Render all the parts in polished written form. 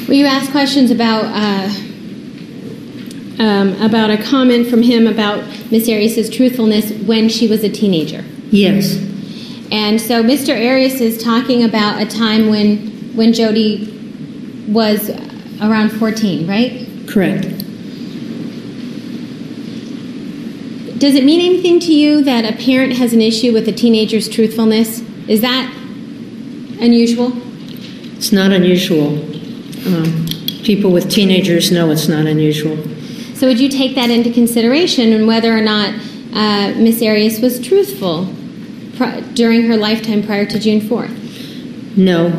Well, you asked questions about a comment from him about Miss Arias' truthfulness when she was a teenager. Yes. And so Mr. Arias is talking about a time when Jodi was around 14, right? Correct. Does it mean anything to you that a parent has an issue with a teenager's truthfulness? Is that unusual? It's not unusual. People with teenagers know it's not unusual. So would you take that into consideration in whether or not Miss Arias was truthful during her lifetime prior to June 4th? No.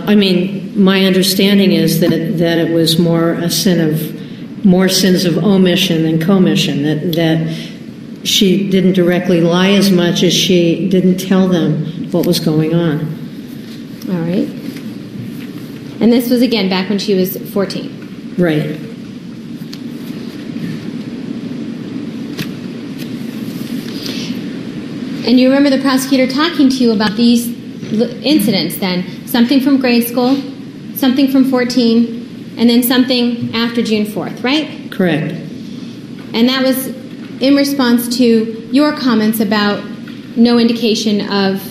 I mean, my understanding is that it was more sins of omission than commission, that she didn't directly lie as much as she didn't tell them what was going on. All right. And this was, again, back when she was 14. Right. And you remember the prosecutor talking to you about these incidents then? Something from grade school, something from 14, and then something after June 4th, right? Correct. And that was in response to your comments about no indication of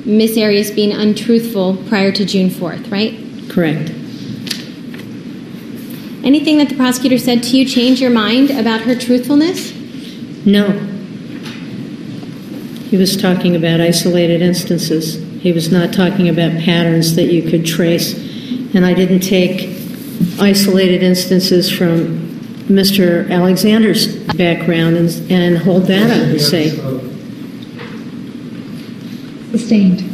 Miss Arias being untruthful prior to June 4th, right? Correct. Anything that the prosecutor said to you change your mind about her truthfulness? No. He was talking about isolated instances. He was not talking about patterns that you could trace. And I didn't take isolated instances from Mr. Alexander's background and hold that up and say. Sustained.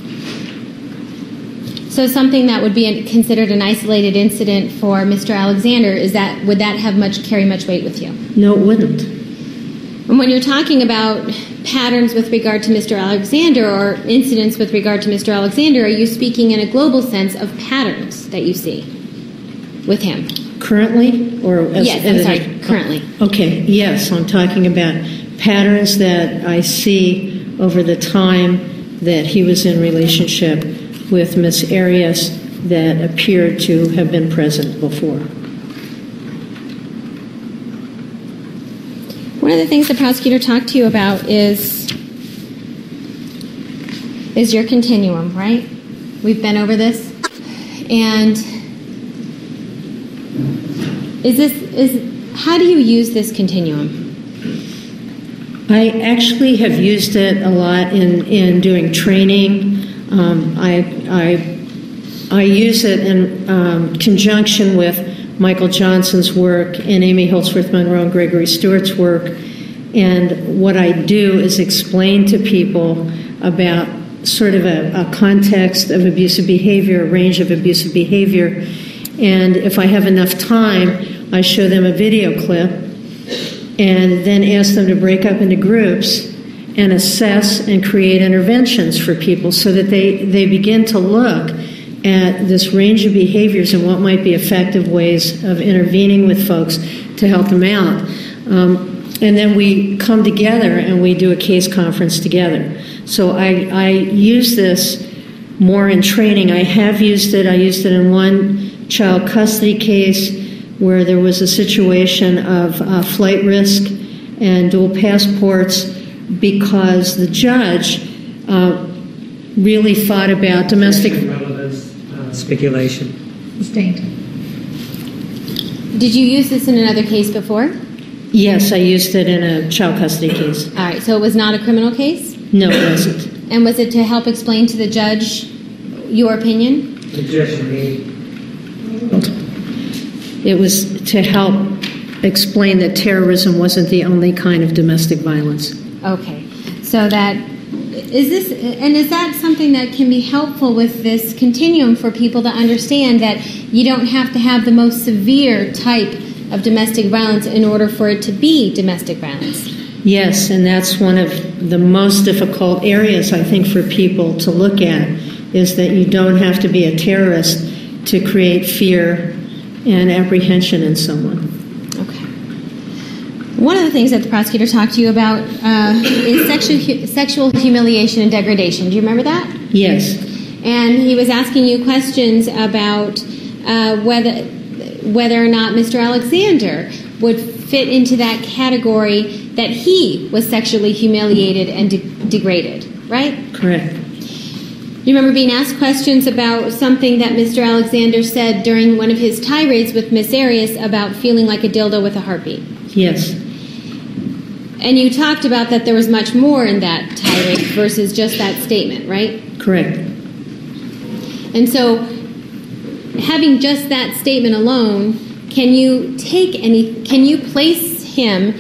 So something that would be considered an isolated incident for Mr. Alexander, would that carry much weight with you? No, it wouldn't. And when you're talking about patterns with regard to Mr. Alexander or incidents with regard to Mr. Alexander, are you speaking in a global sense of patterns that you see with him? Currently? Currently. Okay, yes, I'm talking about patterns that I see over the time that he was in relationship with Miss Arias that appeared to have been present before. One of the things the prosecutor talked to you about is your continuum, right? We've been over this. And how do you use this continuum? I actually have used it a lot in doing training. I use it in conjunction with Michael Johnson's work and Amy Holdsworth Monroe and Gregory Stewart's work. And what I do is explain to people about sort of a context of abusive behavior, a range of abusive behavior. And if I have enough time, I show them a video clip and then ask them to break up into groups and assess and create interventions for people so that they begin to look at this range of behaviors and what might be effective ways of intervening with folks to help them out. And then we come together and we do a case conference together. So I use this more in training. I have used it. I used it in one child custody case where there was a situation of flight risk and dual passports because the judge really thought about domestic relevance, speculation. Sustained. Did you use this in another case before? Yes, I used it in a child custody case. All right, so it was not a criminal case? No, it wasn't. And was it to help explain to the judge your opinion? Suggestion made. It was to help explain that terrorism wasn't the only kind of domestic violence. Okay, so is that something that can be helpful with this continuum for people to understand that you don't have to have the most severe type of domestic violence in order for it to be domestic violence? Yes, and that's one of the most difficult areas, I think, for people to look at, is that you don't have to be a terrorist to create fear and apprehension in someone. Okay. One of the things that the prosecutor talked to you about is sexual humiliation and degradation. Do you remember that? Yes. And he was asking you questions about whether or not Mr. Alexander would fit into that category that he was sexually humiliated and degraded, right? Correct. You remember being asked questions about something that Mr. Alexander said during one of his tirades with Miss Arias about feeling like a dildo with a heartbeat. Yes. And you talked about that there was much more in that tirade versus just that statement, right? Correct. And so, having just that statement alone, can you place him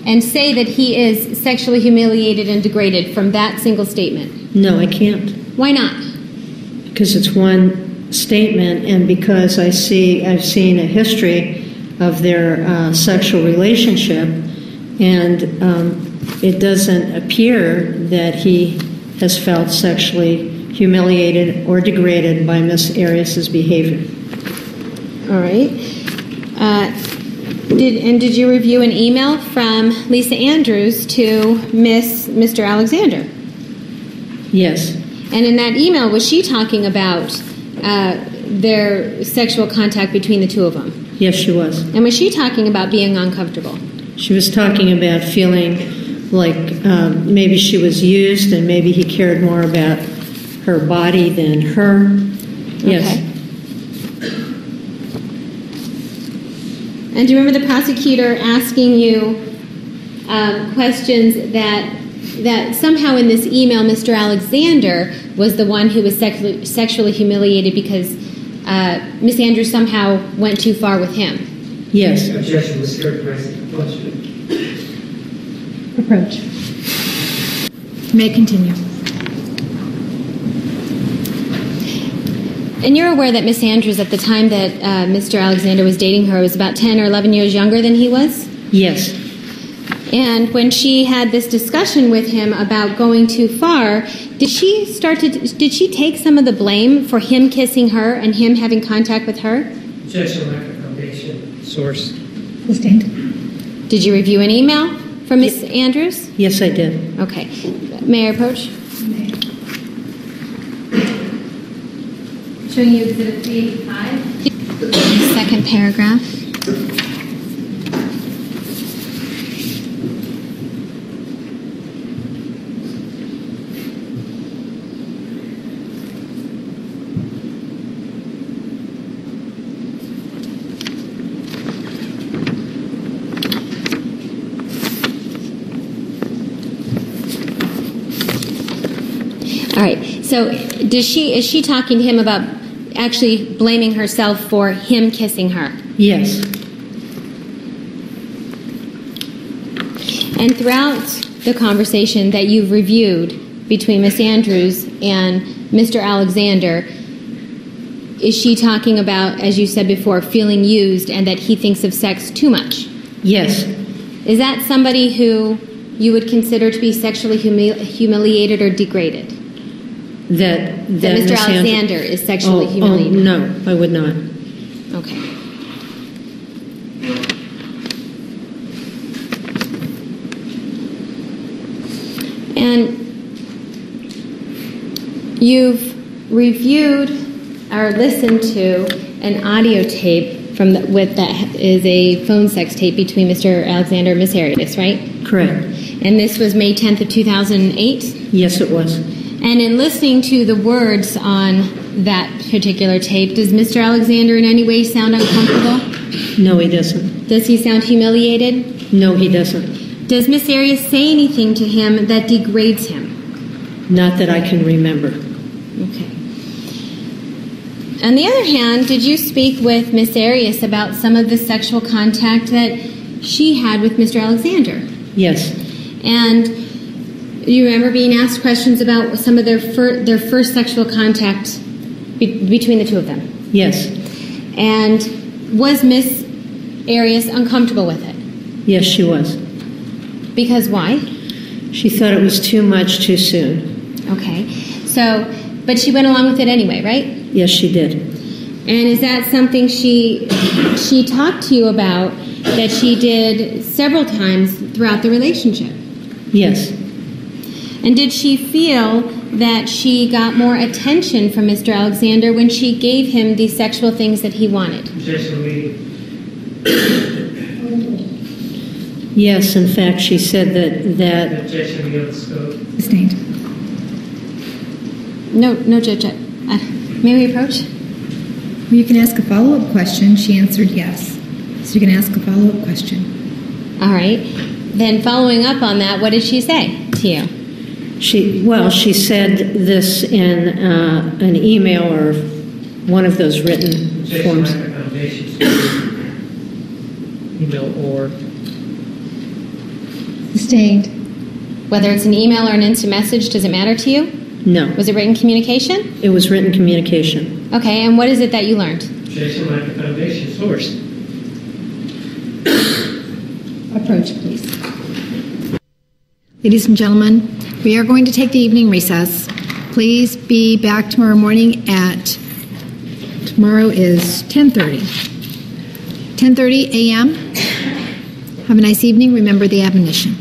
and say that he is sexually humiliated and degraded from that single statement? No, I can't. Why not? Because it's one statement, and because I've seen a history of their sexual relationship, and it doesn't appear that he has felt sexually humiliated or degraded by Miss Arias's behavior. All right. Did you review an email from Lisa Andrews to Mr. Alexander? Yes. And in that email, was she talking about their sexual contact between the two of them? Yes, she was. And was she talking about being uncomfortable? She was talking about feeling like maybe she was used and maybe he cared more about her body than her. Yes. Okay. And do you remember the prosecutor asking you questions that somehow in this email Mr. Alexander was the one who was sexually humiliated because Miss Andrews somehow went too far with him? Yes. Objection, Mr. President. Question. Approach. May continue. And you're aware that Miss Andrews, at the time that Mr. Alexander was dating her, was about 10 or 11 years younger than he was? Yes. And when she had this discussion with him about going too far, did she take some of the blame for him kissing her and him having contact with her? Objection, lack of foundation. Source. Sustained. Did you review an email from Miss Andrews? Yes, I did. Okay. May I approach? Showing you Exhibit 385. Second paragraph. All right. So, is she talking to him about actually blaming herself for him kissing her? Yes. And throughout the conversation that you've reviewed between Miss Andrews and Mr. Alexander, is she talking about, as you said before, feeling used and that he thinks of sex too much? Yes. Is that somebody who you would consider to be sexually humiliated or degraded? That Mr. Alexander is sexually humiliated? Oh, no, I would not. Okay. And you've reviewed or listened to an audio tape that is a phone sex tape between Mr. Alexander and Miss Arias, right? Correct. And this was May 10th of 2008? Yes, it was. And in listening to the words on that particular tape, does Mr. Alexander in any way sound uncomfortable? No, he doesn't. Does he sound humiliated? No, he doesn't. Does Miss Arias say anything to him that degrades him? Not that I can remember. Okay. On the other hand, did you speak with Miss Arias about some of the sexual contact that she had with Mr. Alexander? Yes. And you remember being asked questions about some of their first sexual contact between the two of them? Yes. And was Miss Arias uncomfortable with it? Yes, she was. Because why? She thought it was too much too soon. Okay. So, but she went along with it anyway, right? Yes, she did. And is that something she talked to you about that she did several times throughout the relationship? Yes. And did she feel that she got more attention from Mr. Alexander when she gave him the sexual things that he wanted? Objection leading. Yes, in fact, she said that Objection beyond scope. Sustained. No, Judge. May we approach? Well, you can ask a follow-up question. She answered yes. So you can ask a follow-up question. All right. Then following up on that, what did she say to you? She said this in an email or one of those written Objection forms. lack of foundation. Email or. Sustained. Whether it's an email or an instant message, does it matter to you? No, Was it written communication? it was written communication. Okay, and what is it that you learned? Objection lack of foundation. Source. Approach, please. Ladies and gentlemen, we are going to take the evening recess. Please be back tomorrow morning at, tomorrow is 10:30. 10:30 a.m. Have a nice evening. Remember the admonition.